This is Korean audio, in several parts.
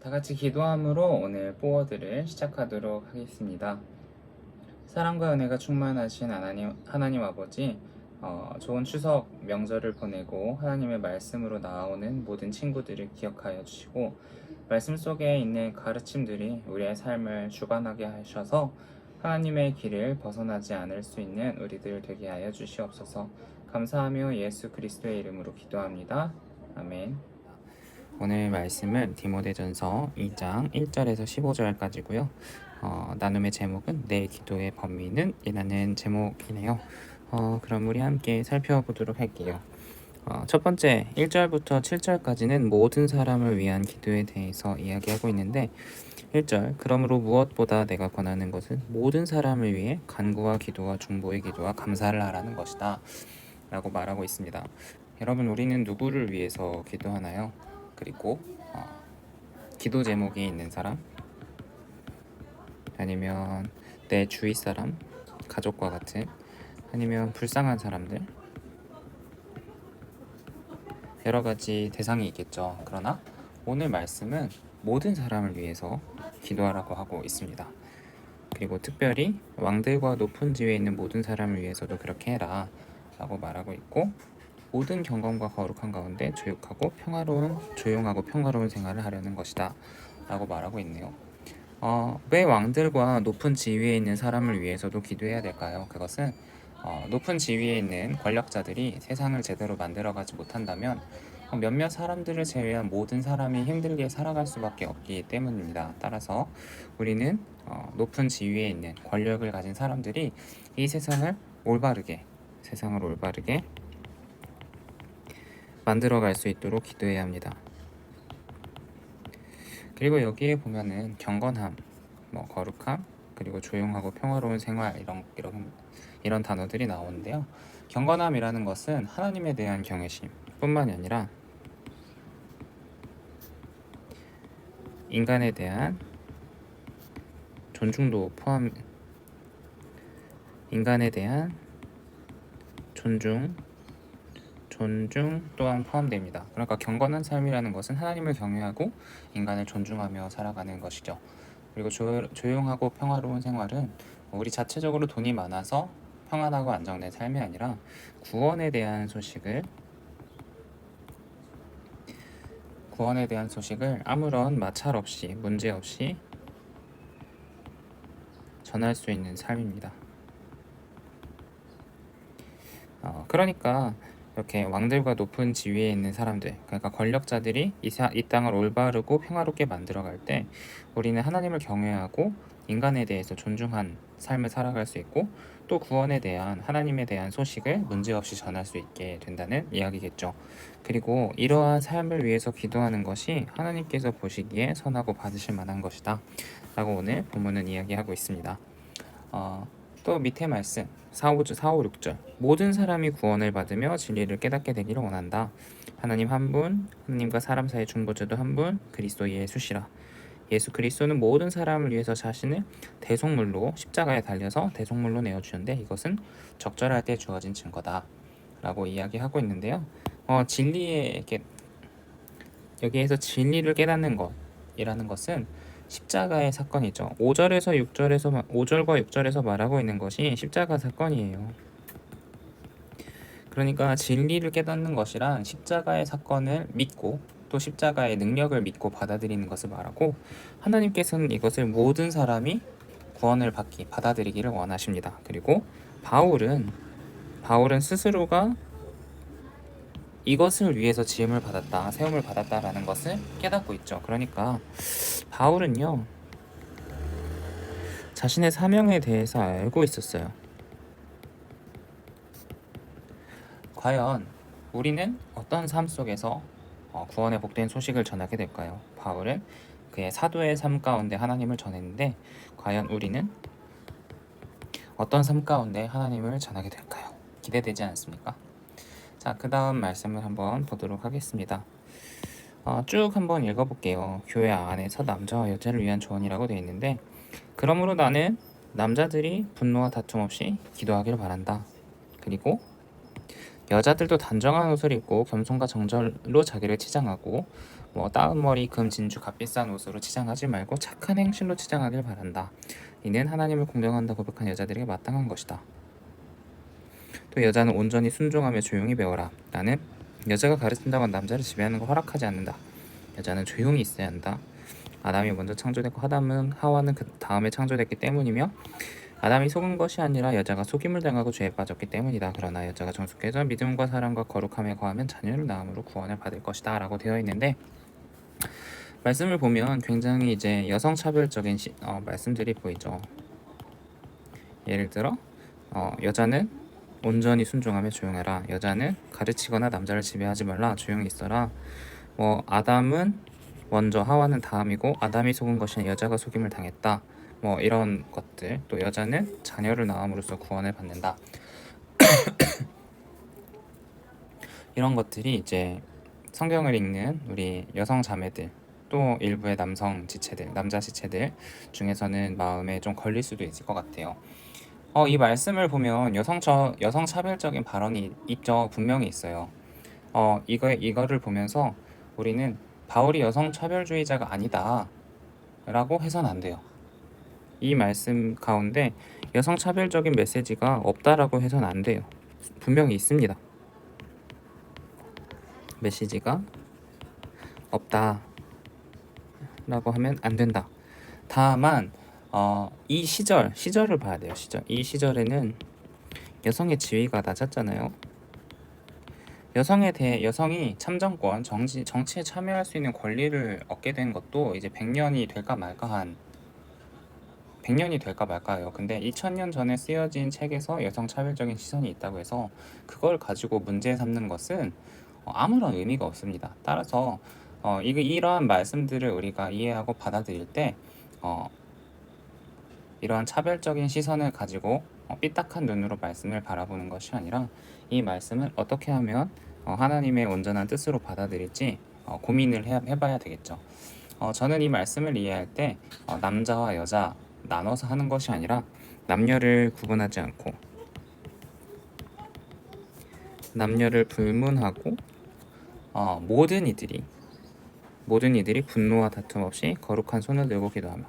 다 같이 기도함으로 오늘 포워드를 시작하도록 하겠습니다. 사랑과 은혜가 충만하신 하나님 아버지, 좋은 추석 명절을 보내고 하나님의 말씀으로 나오는 모든 친구들을 기억하여 주시고, 말씀 속에 있는 가르침들이 우리의 삶을 주관하게 하셔서 하나님의 길을 벗어나지 않을 수 있는 우리들 되게 하여 주시옵소서. 감사하며 예수 그리스도의 이름으로 기도합니다. 아멘. 오늘 말씀은 디모데전서 2장 1절에서 15절까지고요. 나눔의 제목은 내 기도의 범위는 이라는 제목이네요. 그럼 우리 함께 살펴보도록 할게요. 첫 번째 1절부터 7절까지는 모든 사람을 위한 기도에 대해서 이야기하고 있는데, 1절 그러므로 무엇보다 내가 권하는 것은 모든 사람을 위해 간구와 기도와 중보의 기도와 감사를 하라는 것이다 라고 말하고 있습니다. 여러분, 우리는 누구를 위해서 기도하나요? 그리고 기도 제목이 있는 사람, 아니면 내 주위 사람, 가족과 같은, 아니면 불쌍한 사람들, 여러 가지 대상이 있겠죠. 그러나 오늘 말씀은 모든 사람을 위해서 기도하라고 하고 있습니다. 그리고 특별히 왕들과 높은 지위에 있는 모든 사람을 위해서도 그렇게 해라 라고 말하고 있고, 모든 경건과 거룩한 가운데 조용하고 평화로운 생활을 하려는 것이다 라고 말하고 있네요. 왜 왕들과 높은 지위에 있는 사람을 위해서도 기도해야 될까요? 그것은 높은 지위에 있는 권력자들이 세상을 제대로 만들어가지 못한다면 몇몇 사람들을 제외한 모든 사람이 힘들게 살아갈 수밖에 없기 때문입니다. 따라서 우리는 높은 지위에 있는 권력을 가진 사람들이 이 세상을 올바르게 만들어갈 수 있도록 기도해야 합니다. 그리고 여기에 보면은 경건함, 거룩함, 그리고 조용하고 평화로운 생활, 이런 단어들이 나오는데요. 경건함이라는 것은 하나님에 대한 경외심 뿐만이 아니라 인간에 대한 인간에 대한 존중 또한 포함됩니다. 그러니까 경건한 삶이라는 것은 하나님을 경외하고 인간을 존중하며 살아가는 것이죠. 그리고 조용하고 평화로운 생활은 우리 자체적으로 돈이 많아서 평안하고 안정된 삶이 아니라 구원에 대한 소식을 아무런 마찰 없이, 문제 없이 전할 수 있는 삶입니다. 그러니까 이렇게 왕들과 높은 지위에 있는 사람들, 그러니까 권력자들이 이 땅을 올바르고 평화롭게 만들어갈 때 우리는 하나님을 경외하고 인간에 대해서 존중한 삶을 살아갈 수 있고, 또 구원에 대한 하나님에 대한 소식을 문제없이 전할 수 있게 된다는 이야기겠죠. 그리고 이러한 삶을 위해서 기도하는 것이 하나님께서 보시기에 선하고 받으실 만한 것이다 라고 오늘 본문은 이야기하고 있습니다. 또 밑에 말씀 4, 5, 6절 모든 사람이 구원을 받으며 진리를 깨닫게 되기를 원한다. 하나님 한 분, 하나님과 사람 사이의 중보자도 한 분, 그리스도 예수시라. 예수 그리스도는 모든 사람을 위해서 자신을 대속물로 십자가에 달려서 대속물로 내어주셨는데, 이것은 적절할 때 주어진 증거다 라고 이야기하고 있는데요. 여기에서 진리를 깨닫는 것이라는 것은 십자가의 사건이죠. 5절과 6절에서 말하고 있는 것이 십자가 사건이에요. 그러니까 진리를 깨닫는 것이란 십자가의 사건을 믿고 또 십자가의 능력을 믿고 받아들이는 것을 말하고, 하나님께서는 이것을 모든 사람이 구원을 받아들이기를 원하십니다. 그리고 바울은 스스로가 이것을 위해서 세움을 받았다라는 것을 깨닫고 있죠. 그러니까 바울은요, 자신의 사명에 대해서 알고 있었어요. 과연 우리는 어떤 삶 속에서 구원의 복된 소식을 전하게 될까요? 바울은 그의 사도의 삶 가운데 하나님을 전했는데, 과연 우리는 어떤 삶 가운데 하나님을 전하게 될까요? 기대되지 않습니까? 자, 그 다음 말씀을 한번 보도록 하겠습니다. 쭉 한번 읽어볼게요. 교회 안에서 남자와 여자를 위한 조언이라고 되어 있는데, 그러므로 나는 남자들이 분노와 다툼 없이 기도하기를 바란다. 그리고 여자들도 단정한 옷을 입고 겸손과 정절로 자기를 치장하고 뭐 따은 머리 금 진주 값비싼 옷으로 치장하지 말고 착한 행실로 치장하길 바란다. 이는 하나님을 공경한다 고백한 여자들에게 마땅한 것이다. 또 여자는 온전히 순종하며 조용히 배워라. 나는 여자가 가르친다고 남자를 지배하는 걸 허락하지 않는다. 여자는 조용히 있어야 한다. 아담이 먼저 창조됐고 하와는 그 다음에 창조됐기 때문이며 아담이 속은 것이 아니라 여자가 속임을 당하고 죄에 빠졌기 때문이다. 그러나 여자가 정숙해져 믿음과 사랑과 거룩함에 거하면 자녀를 낳음으로 구원을 받을 것이다 라고 되어 있는데, 말씀을 보면 굉장히 이제 여성 차별적인 말씀들이 보이죠. 예를 들어 여자는 온전히 순종하며 조용해라. 여자는 가르치거나 남자를 지배하지 말라. 조용히 있어라. 뭐 아담은 먼저 하와는 다음이고 아담이 속은 것이 아니라 여자가 속임을 당했다. 뭐 이런 것들. 또 여자는 자녀를 낳음으로써 구원을 받는다. 이런 것들이 이제 성경을 읽는 우리 여성 자매들, 또 일부의 남성 지체들, 남자 지체들 중에서는 마음에 좀 걸릴 수도 있을 것 같아요. 이 말씀을 보면 여성 차별적인 발언이 있죠. 분명히 있어요. 이거를 보면서 우리는 바울이 여성 차별주의자가 아니다 라고 해서는 안 돼요. 이 말씀 가운데 여성 차별적인 메시지가 없다라고 해서는 안 돼요. 분명히 있습니다. 메시지가 없다 라고 하면 안 된다. 다만 이 시절을 봐야 돼요. 이 시절에는 여성의 지위가 낮았잖아요. 여성이 참정권, 정치에 참여할 수 있는 권리를 얻게 된 것도 이제 100년이 될까 말까예요. 근데 2000년 전에 쓰여진 책에서 여성 차별적인 시선이 있다고 해서 그걸 가지고 문제 삼는 것은 아무런 의미가 없습니다. 따라서 이러한 말씀들을 우리가 이해하고 받아들일 때 이러한 차별적인 시선을 가지고 삐딱한 눈으로 말씀을 바라보는 것이 아니라 이 말씀을 어떻게 하면 하나님의 온전한 뜻으로 받아들일지 고민을 해봐야 되겠죠. 저는 이 말씀을 이해할 때 남자와 여자 나눠서 하는 것이 아니라 남녀를 구분하지 않고 남녀를 불문하고 모든 이들이 분노와 다툼 없이 거룩한 손을 들고 기도하며,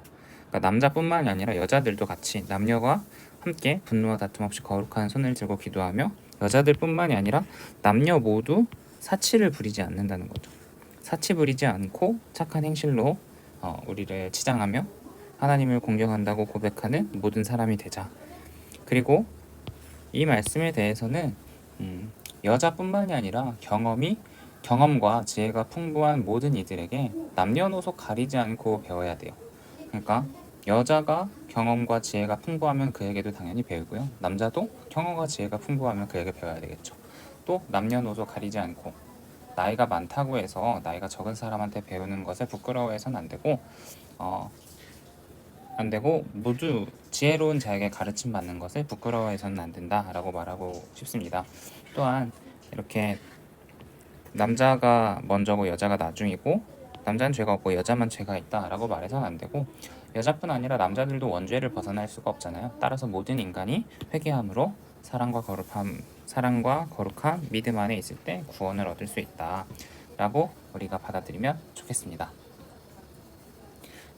그러니까 남자뿐만이 아니라 여자들도 같이 남녀가 함께 분노와 다툼 없이 거룩한 손을 들고 기도하며, 여자들뿐만이 아니라 남녀 모두 사치를 부리지 않는다는 거죠. 사치 부리지 않고 착한 행실로 우리를 치장하며 하나님을 공경한다고 고백하는 모든 사람이 되자. 그리고 이 말씀에 대해서는 여자뿐만이 아니라 경험과 지혜가 풍부한 모든 이들에게 남녀노소 가리지 않고 배워야 돼요. 그러니까 여자가 경험과 지혜가 풍부하면 그에게도 당연히 배우고요. 남자도 경험과 지혜가 풍부하면 그에게 배워야 되겠죠. 또 남녀노소 가리지 않고 나이가 많다고 해서 나이가 적은 사람한테 배우는 것을 부끄러워해서는 안 되고 모두 지혜로운 자에게 가르침 받는 것을 부끄러워해서는 안 된다라고 말하고 싶습니다. 또한 이렇게 남자가 먼저고 여자가 나중이고 남자는 죄가 없고 여자만 죄가 있다라고 말해서는 안 되고, 여자뿐 아니라 남자들도 원죄를 벗어날 수가 없잖아요. 따라서 모든 인간이 회개함으로 사랑과 거룩한 믿음 안에 있을 때 구원을 얻을 수 있다라고 우리가 받아들이면 좋겠습니다.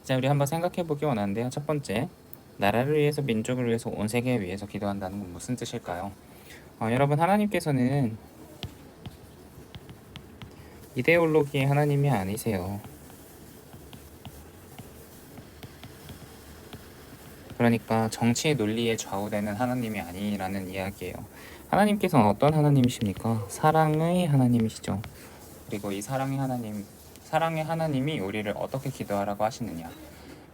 자, 우리 한번 생각해 보기 원하는데요. 첫 번째, 나라를 위해서, 민족을 위해서, 온 세계를 위해서 기도한다는 건 무슨 뜻일까요? 여러분, 하나님께서는 이데올로기의 하나님이 아니세요. 그러니까 정치의 논리에 좌우되는 하나님이 아니라는 이야기예요. 하나님께서는 어떤 하나님이십니까? 사랑의 하나님이시죠. 그리고 이 사랑의 하나님이 우리를 어떻게 기도하라고 하시느냐?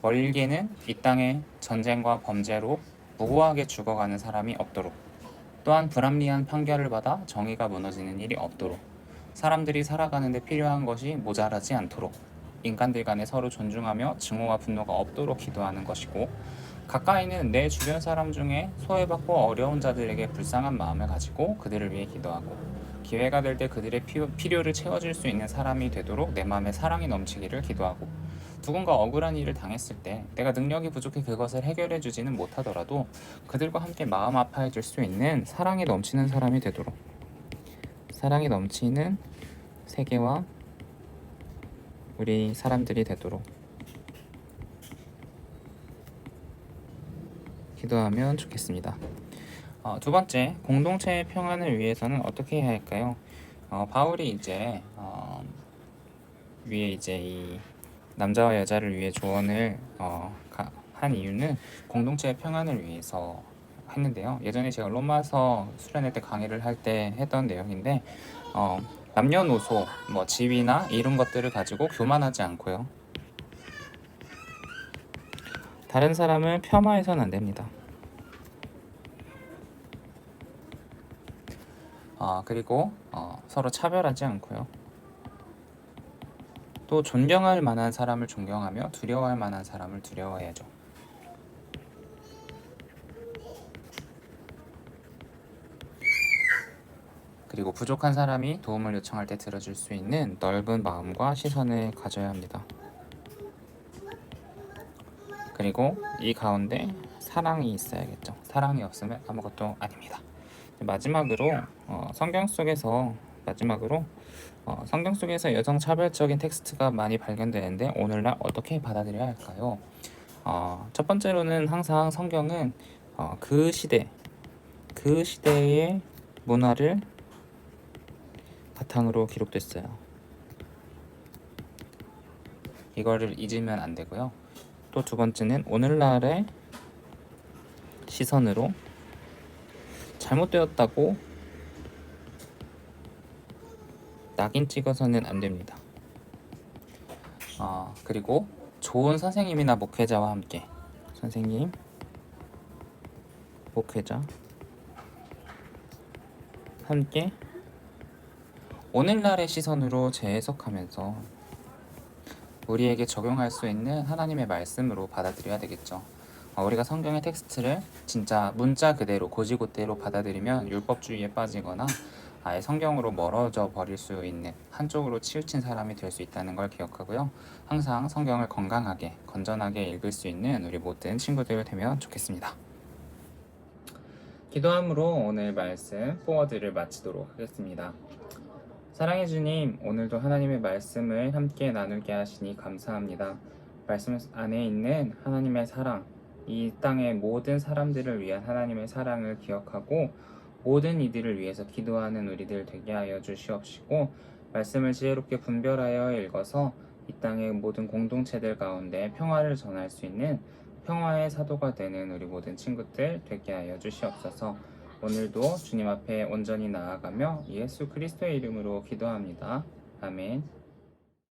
멀게는 이 땅에 전쟁과 범죄로 무고하게 죽어가는 사람이 없도록, 또한 불합리한 판결을 받아 정의가 무너지는 일이 없도록, 사람들이 살아가는데 필요한 것이 모자라지 않도록, 인간들 간에 서로 존중하며 증오와 분노가 없도록 기도하는 것이고, 가까이는 내 주변 사람 중에 소외받고 어려운 자들에게 불쌍한 마음을 가지고 그들을 위해 기도하고, 기회가 될 때 그들의 필요를 채워줄 수 있는 사람이 되도록 내 마음에 사랑이 넘치기를 기도하고, 누군가 억울한 일을 당했을 때 내가 능력이 부족해 그것을 해결해 주지는 못하더라도 그들과 함께 마음 아파해 줄 수 있는 사랑이 넘치는 사람이 되도록, 사랑이 넘치는 세계와 우리 사람들이 되도록 기도하면 좋겠습니다. 두 번째, 공동체의 평안을 위해서는 어떻게 해야 할까요? 바울이 이제 위에 이제 이 남자와 여자를 위해 조언을 한 이유는 공동체의 평안을 위해서 했는데요. 예전에 제가 로마서 수련회 때 강의를 할 때 했던 내용인데 남녀노소, 뭐 지위나 이런 것들을 가지고 교만하지 않고요. 다른 사람을 폄하해서는 안 됩니다. 그리고 서로 차별하지 않고요. 또 존경할 만한 사람을 존경하며 두려워할 만한 사람을 두려워해야죠. 그리고 부족한 사람이 도움을 요청할 때 들어줄 수 있는 넓은 마음과 시선을 가져야 합니다. 그리고 이 가운데 사랑이 있어야겠죠. 사랑이 없으면 아무것도 아닙니다. 마지막으로 성경 속에서 여성 차별적인 텍스트가 많이 발견되는데 오늘날 어떻게 받아들여야 할까요? 첫 번째로는 항상 성경은 그 시대의 문화를 바탕으로 기록됐어요. 이거를 잊으면 안 되고요. 또 두 번째는 오늘날의 시선으로 잘못되었다고 낙인 찍어서는 안 됩니다. 그리고 좋은 선생님이나 목회자와 함께 목회자 함께 오늘날의 시선으로 재해석하면서 우리에게 적용할 수 있는 하나님의 말씀으로 받아들여야 되겠죠. 우리가 성경의 텍스트를 진짜 문자 그대로 고지고대로 받아들이면 율법주의에 빠지거나 아예 성경으로 멀어져 버릴 수 있는 한쪽으로 치우친 사람이 될 수 있다는 걸 기억하고요. 항상 성경을 건강하게 건전하게 읽을 수 있는 우리 모든 친구들 되면 좋겠습니다. 기도함으로 오늘 말씀 포워드를 마치도록 하겠습니다. 사랑해 주님, 오늘도 하나님의 말씀을 함께 나누게 하시니 감사합니다. 말씀 안에 있는 하나님의 사랑, 이 땅의 모든 사람들을 위한 하나님의 사랑을 기억하고 모든 이들을 위해서 기도하는 우리들 되게 하여 주시옵시고 말씀을 지혜롭게 분별하여 읽어서 이 땅의 모든 공동체들 가운데 평화를 전할 수 있는 평화의 사도가 되는 우리 모든 친구들 되게 하여 주시옵소서. 오늘도 주님 앞에 온전히 나아가며 예수 그리스도의 이름으로 기도합니다. 아멘.